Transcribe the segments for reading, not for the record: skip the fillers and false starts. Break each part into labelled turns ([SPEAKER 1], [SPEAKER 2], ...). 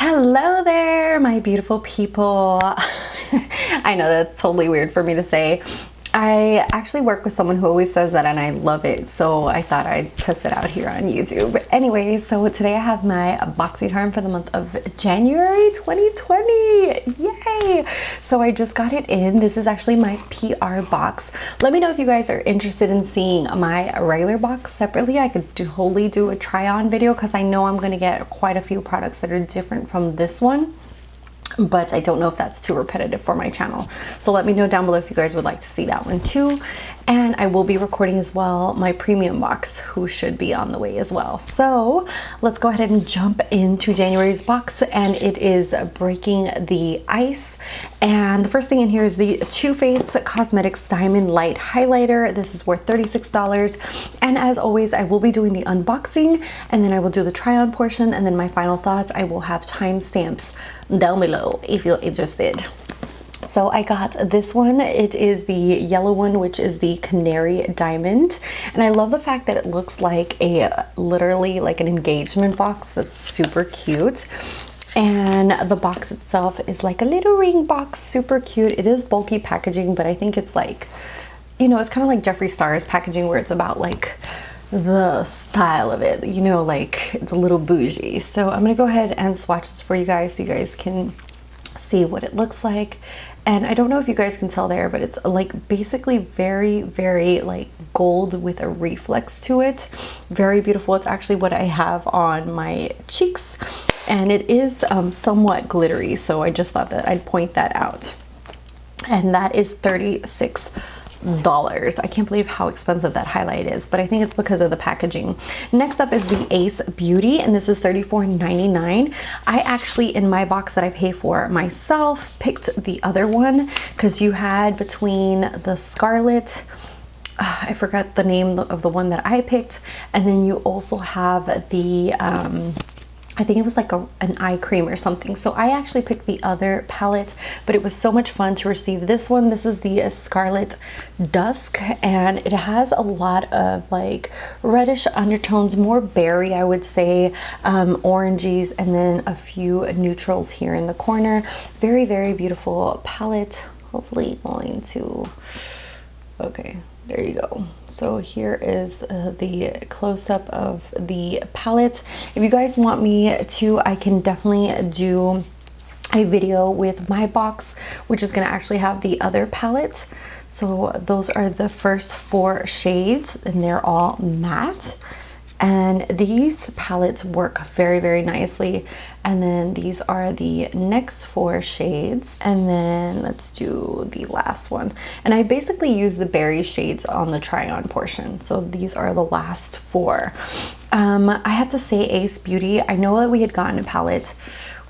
[SPEAKER 1] Hello there, my beautiful people. I know that's totally weird for me to say. I actually work with someone who always says that and I love it, so I thought I'd test it out here on YouTube. Anyway, so today I have my Boxycharm for the month of January 2020. Yay! So I just got it in. This is actually my PR box. Let me know if you guys are interested in seeing my regular box separately. I could totally do a try-on video because I know I'm going to get quite a few products that are different from this one. But I don't know if that's too repetitive for my channel. So let me know down below if you guys would like to see that one too. And I will be recording as well my premium box, who should be on the way as well. So let's go ahead and jump into January's box, and it is Breaking the Ice. And the first thing in here is the Too Faced Cosmetics Diamond Light Highlighter. This is worth $36. And as always, I will be doing the unboxing, and then I will do the try on portion, and then my final thoughts. I will have timestamps down below if you're interested. So I got this one. It is the yellow one, which is the Canary Diamond. And I love the fact that it looks like literally like an engagement box. That's super cute. And the box itself is like a little ring box, super cute. It is bulky packaging, but I think it's like, you know, it's kind of like Jeffree Star's packaging, where it's about like the style of it, you know, like it's a little bougie. So I'm gonna go ahead and swatch this for you guys so you guys can see what it looks like. And I don't know if you guys can tell there, but it's like basically very, very like gold with a reflex to it. Very beautiful. It's actually what I have on my cheeks, and it is somewhat glittery, so I just thought that I'd point that out. And that is $36. I can't believe how expensive that highlight is, but I think it's because of the packaging. Next up is the Ace Beauty, and this is $34.99. I actually, in my box that I pay for myself, picked the other one because you had between the Scarlet, I forgot the name of the one that I picked, and then you also have the I think it was like an eye cream or something. So I actually picked the other palette, but it was so much fun to receive this one. This is the Scarlet Dusk, and it has a lot of like reddish undertones, more berry, I would say, oranges, and then a few neutrals here in the corner. Very, very beautiful palette. Hopefully going to, okay, there you go. So here is the close-up of the palette. If you guys want me to, I can definitely do a video with my box, which is gonna actually have the other palette. So those are the first 4 shades, and they're all matte. And these palettes work very, very nicely. And then these are the next 4 shades. And then let's do the last one. And I basically use the berry shades on the try-on portion. So these are the last 4. I have to say, Ace Beauty, I know that we had gotten a palette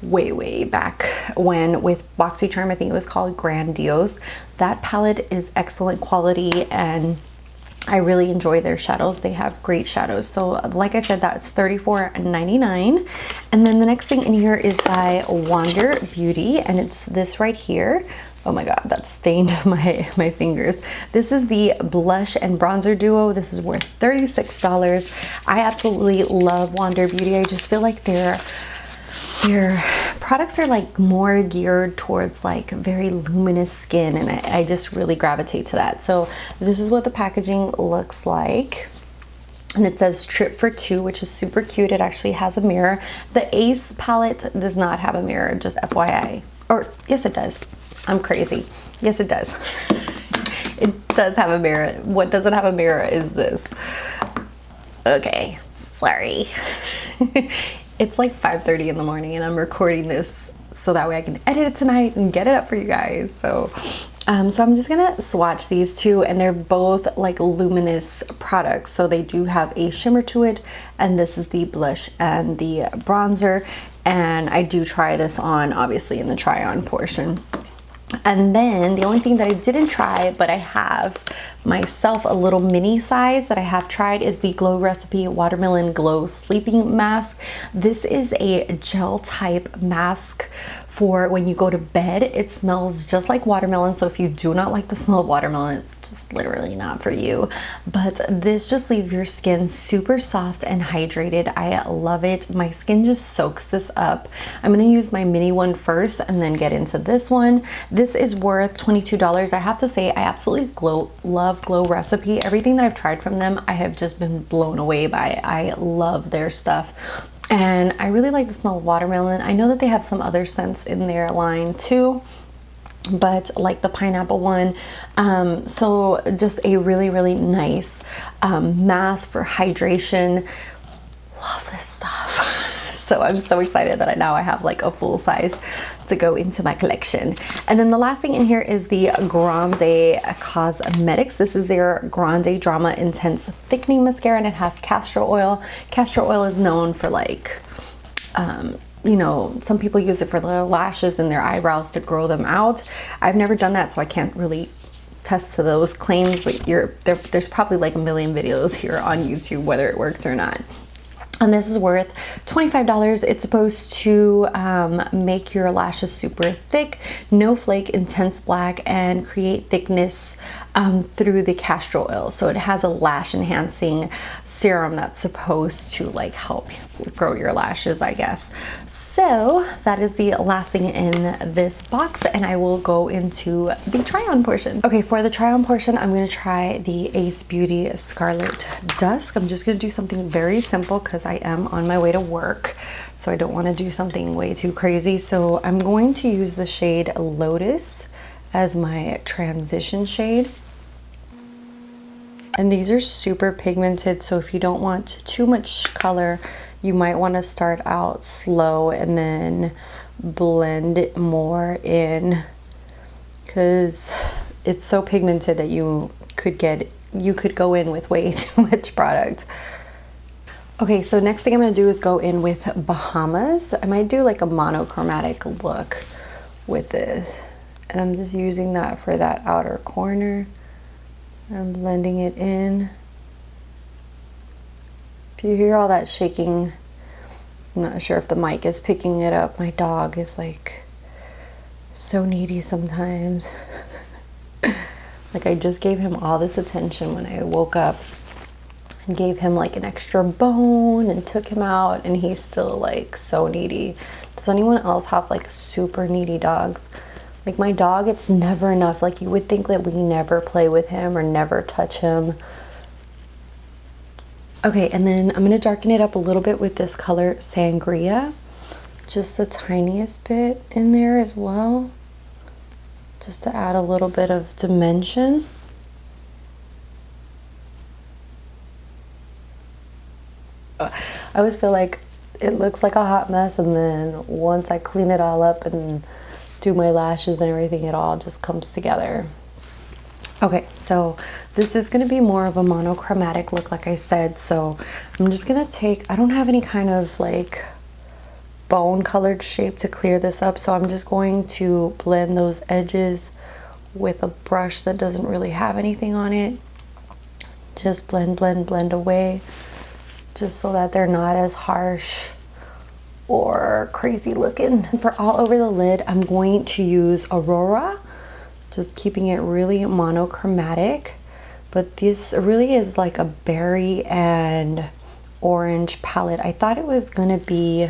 [SPEAKER 1] way back when with Boxycharm. I think it was called Grandiose. That palette is excellent quality, and I really enjoy their shadows. They have great shadows. So like I said, that's $34.99. And then the next thing in here is by Wander Beauty, and it's this right here. Oh my god, that stained my fingers. This is the blush and bronzer duo. This is worth $36. I absolutely love Wander Beauty. I just feel like their products are like more geared towards like very luminous skin, and I just really gravitate to that. So this is what the packaging looks like, and it says Trip for 2, which is super cute. It actually has a mirror. The Ace palette does not have a mirror, just FYI. Or yes, it does. I'm crazy. Yes, it does. It does have a mirror. What doesn't have a mirror is this. Okay, sorry. It's like 5:30 in the morning, and I'm recording this so that way I can edit it tonight and get it up for you guys. So I'm just gonna swatch these two, and they're both like luminous products. So they do have a shimmer to it, and this is the blush and the bronzer. And I do try this on, obviously, in the try on portion. And then the only thing that I didn't try, but I have myself a little mini size that I have tried is the Glow Recipe Watermelon Glow Sleeping Mask. This is a gel type mask for when you go to bed. It smells just like watermelon, so if you do not like the smell of watermelon, it's just literally not for you. But this just leaves your skin super soft and hydrated. I love it. My skin just soaks this up. I'm gonna use my mini one first and then get into this one. This is worth $22. I have to say, I absolutely love Glow Recipe. Everything that I've tried from them, I have just been blown away by. I love their stuff. And I really like the smell of watermelon. I know that they have some other scents in their line too, but like the pineapple one. So just a really nice mask for hydration. Love this stuff. So I'm so excited that now I have like a full size to go into my collection. And then the last thing in here is the Grande Cosmetics. This is their Grande Drama Intense Thickening Mascara, and it has castor oil. Castor oil is known for like, you know, some people use it for their lashes and their eyebrows to grow them out. I've never done that, so I can't really test to those claims, but there's probably like a million videos here on YouTube whether it works or not. And this is worth $25. It's supposed to make your lashes super thick, no flake, intense black, and create thickness through the castor oil. So it has a lash enhancing serum that's supposed to like help grow your lashes, I guess. So that is the last thing in this box, and I will go into the try on portion. Okay, for the try on portion, I'm gonna try the Ace Beauty Scarlet Dusk. I'm just gonna do something very simple because I am on my way to work, so I don't want to do something way too crazy. So I'm going to use the shade Lotus as my transition shade. And these are super pigmented, so if you don't want too much color, you might want to start out slow and then blend it more in, because it's so pigmented that you could go in with way too much product. Okay, so next thing I'm gonna do is go in with Bahamas. I might do like a monochromatic look with this. And I'm just using that for that outer corner. I'm blending it in. If you hear all that shaking, I'm not sure if the mic is picking it up. My dog is like so needy sometimes. Like I just gave him all this attention when I woke up and gave him like an extra bone and took him out, and he's still like so needy. Does anyone else have like super needy dogs? Like my dog, it's never enough. Like you would think that we never play with him or never touch him. Okay, and then I'm gonna darken it up a little bit with this color Sangria. Just the tiniest bit in there as well. Just to add a little bit of dimension. I always feel like it looks like a hot mess, and then once I clean it all up and do my lashes and everything, it all just comes together. Okay, so this is going to be more of a monochromatic look, like I said. So I'm just going to take, I don't have any kind of like bone colored shape to clear this up, so I'm just going to blend those edges with a brush that doesn't really have anything on it. Just blend away, just so that they're not as harsh or crazy looking. For all over the lid, I'm going to use Aurora, just keeping it really monochromatic. But this really is like a berry and orange palette. I thought it was gonna be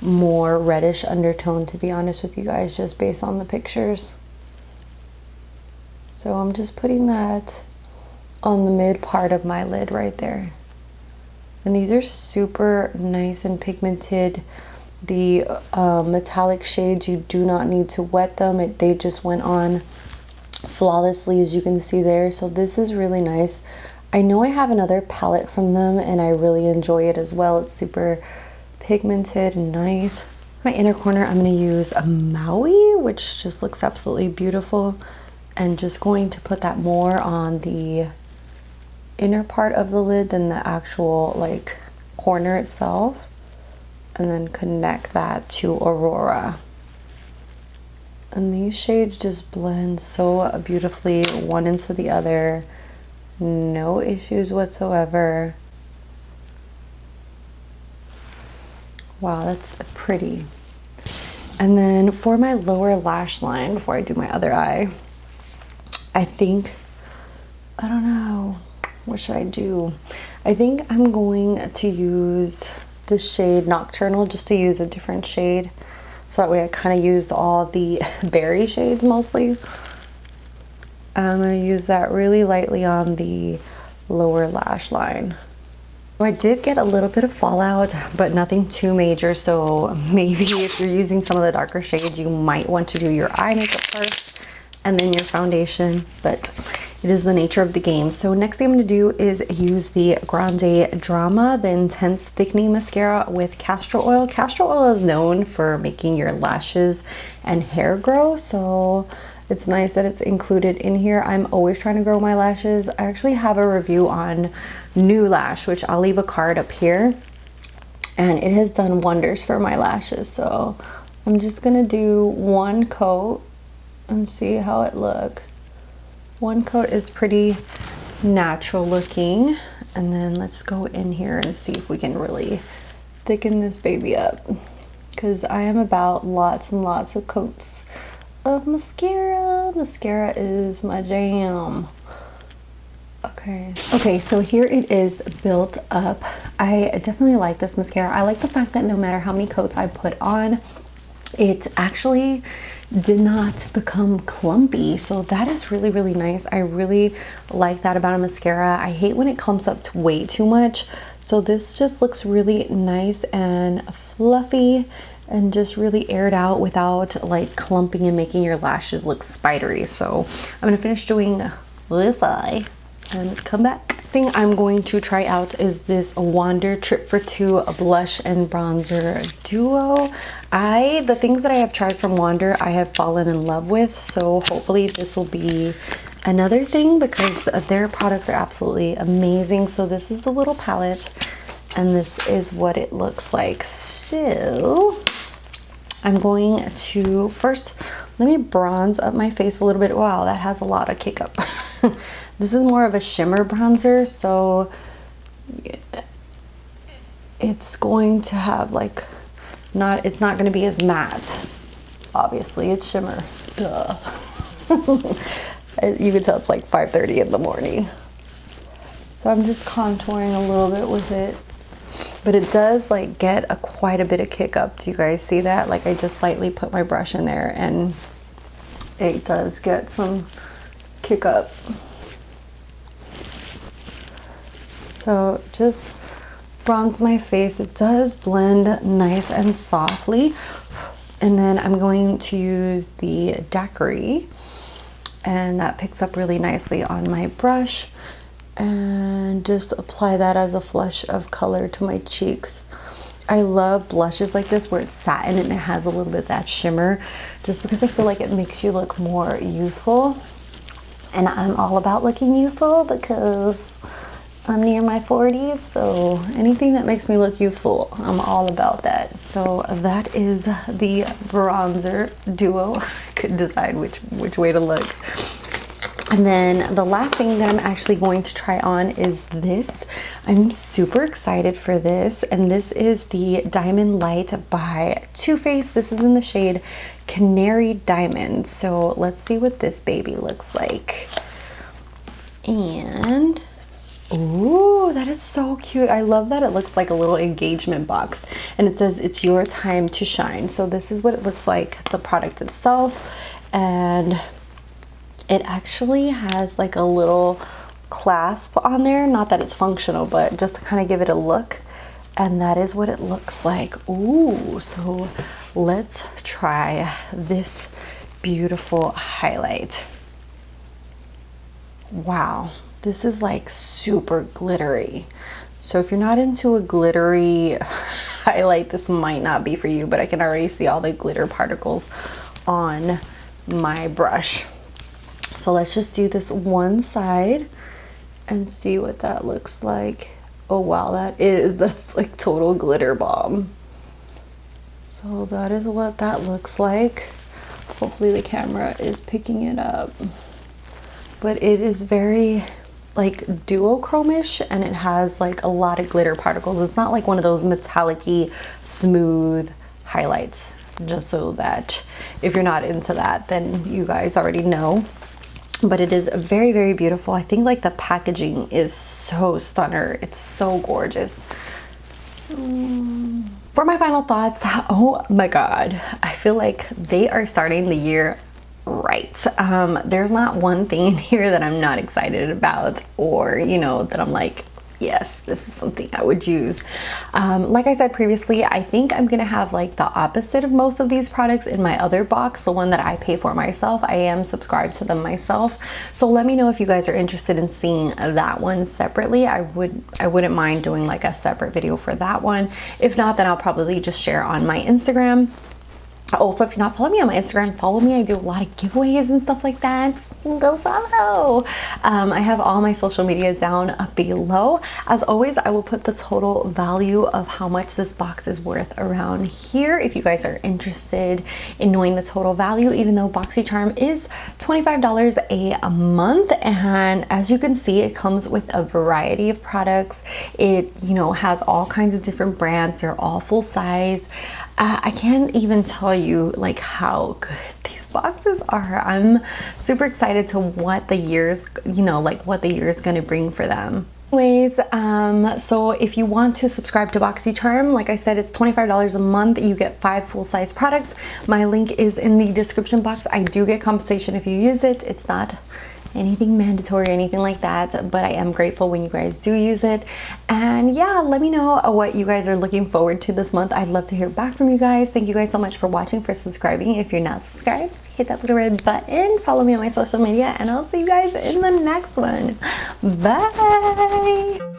[SPEAKER 1] more reddish undertone, to be honest with you guys, just based on the pictures. So I'm just putting that on the mid part of my lid right there. And these are super nice and pigmented. The metallic shades, you do not need to wet them. They just went on flawlessly, as you can see there. So this is really nice. I know I have another palette from them and I really enjoy it as well. It's super pigmented and nice. My inner corner, I'm going to use a Maui, which just looks absolutely beautiful. And just going to put that more on the inner part of the lid than the actual like corner itself, and then connect that to Aurora. And these shades just blend so beautifully one into the other. No issues whatsoever. Wow, that's pretty. And then for my lower lash line, before I do my other eye, I think, I don't know, what should I do? I think I'm going to use the shade Nocturnal, just to use a different shade. So that way I kind of used all the berry shades mostly. I'm going to use that really lightly on the lower lash line. I did get a little bit of fallout, but nothing too major. So maybe if you're using some of the darker shades, you might want to do your eye makeup first and then your foundation, but it is the nature of the game. So next thing I'm going to do is use the Grande Drama, the Intense Thickening Mascara with castor oil. Castor oil is known for making your lashes and hair grow, so it's nice that it's included in here. I'm always trying to grow my lashes. I actually have a review on New Lash, which I'll leave a card up here, and it has done wonders for my lashes. So I'm just gonna do one coat and see how it looks. One coat is pretty natural looking, and then let's go in here and see if we can really thicken this baby up, because I am about lots and lots of coats of mascara. Mascara is my jam. Okay, so here it is built up. I definitely like this mascara. I like the fact that no matter how many coats I put on, it actually did not become clumpy. So that is really, really nice. I really like that about a mascara. I hate when it clumps up to way too much. So this just looks really nice and fluffy and just really aired out without like clumping and making your lashes look spidery. So I'm gonna finish doing this eye and come back. Thing I'm going to try out is this Wander Trip for Two blush and bronzer duo. The things that I have tried from Wander I have fallen in love with, so hopefully this will be another thing, because their products are absolutely amazing. So this is the little palette and this is what it looks like. So I'm going to first, let me bronze up my face a little bit. Wow, that has a lot of kick up. This is more of a shimmer bronzer, so it's going to have like, it's not going to be as matte. Obviously, it's shimmer. Duh. You can tell it's like 5:30 in the morning. So I'm just contouring a little bit with it. But it does like get quite a bit of kick up. Do you guys see that? Like I just lightly put my brush in there and it does get some kick up. So just bronze my face. It does blend nice and softly. And then I'm going to use the daiquiri, and that picks up really nicely on my brush, and just apply that as a flush of color to my cheeks. I love blushes like this where it's satin and it has a little bit of that shimmer, just because I feel like it makes you look more youthful. And I'm all about looking youthful because I'm near my 40s, so anything that makes me look youthful, I'm all about that. So that is the bronzer duo. I couldn't decide which way to look. And then the last thing that I'm actually going to try on is this. I'm super excited for this, and this is the Diamond Light by Too Faced. This is in the shade Canary Diamond. So let's see what this baby looks like. And ooh, that is so cute. I love that it looks like a little engagement box, and it says it's your time to shine. So this is what it looks like, the product itself, and it actually has like a little clasp on there. Not that it's functional, but just to kind of give it a look. And that is what it looks like. Ooh, so let's try this beautiful highlight. Wow, this is like super glittery. So if you're not into a glittery highlight, this might not be for you, but I can already see all the glitter particles on my brush. So let's just do this one side and see what that looks like. Oh wow, that's like total glitter bomb. So that is what that looks like. Hopefully the camera is picking it up. But it is very like duochromish, and it has like a lot of glitter particles. It's not like one of those metallic-y smooth highlights, just so that if you're not into that, then you guys already know. But it is very, very beautiful. I think like the packaging is so stunner. It's so gorgeous. So, for my final thoughts, oh my god, I feel like they are starting the year right. There's not one thing in here that I'm not excited about, or you know, that I'm like, yes, this is something I would use. Like I said previously, I think I'm gonna have like the opposite of most of these products in my other box, the one that I pay for myself. I am subscribed to them myself, so let me know if you guys are interested in seeing that one separately. I wouldn't mind doing like a separate video for that one. If not, then I'll probably just share on my Instagram. Also, if you're not following me on my Instagram, follow me. I do a lot of giveaways and stuff like that. Go follow. I have all my social media down below. As always, I will put the total value of how much this box is worth around here if you guys are interested in knowing the total value, even though Boxycharm is $25 a month. And as you can see, it comes with a variety of products. It, you know, has all kinds of different brands. They're all full size. I can't even tell you like how good these boxes are. I'm super excited to what the year's, you know, like what the year is going to bring for them. Anyways, so if you want to subscribe to Boxycharm, like I said, it's $25 a month. You get 5 full-size products. My link is in the description box. I do get compensation if you use it. It's not anything mandatory or anything like that, but I am grateful when you guys do use it. And yeah, let me know what you guys are looking forward to this month. I'd love to hear back from you guys. Thank you guys so much for watching, for subscribing. If you're not subscribed, hit that little red button, follow me on my social media, and I'll see you guys in the next one. Bye.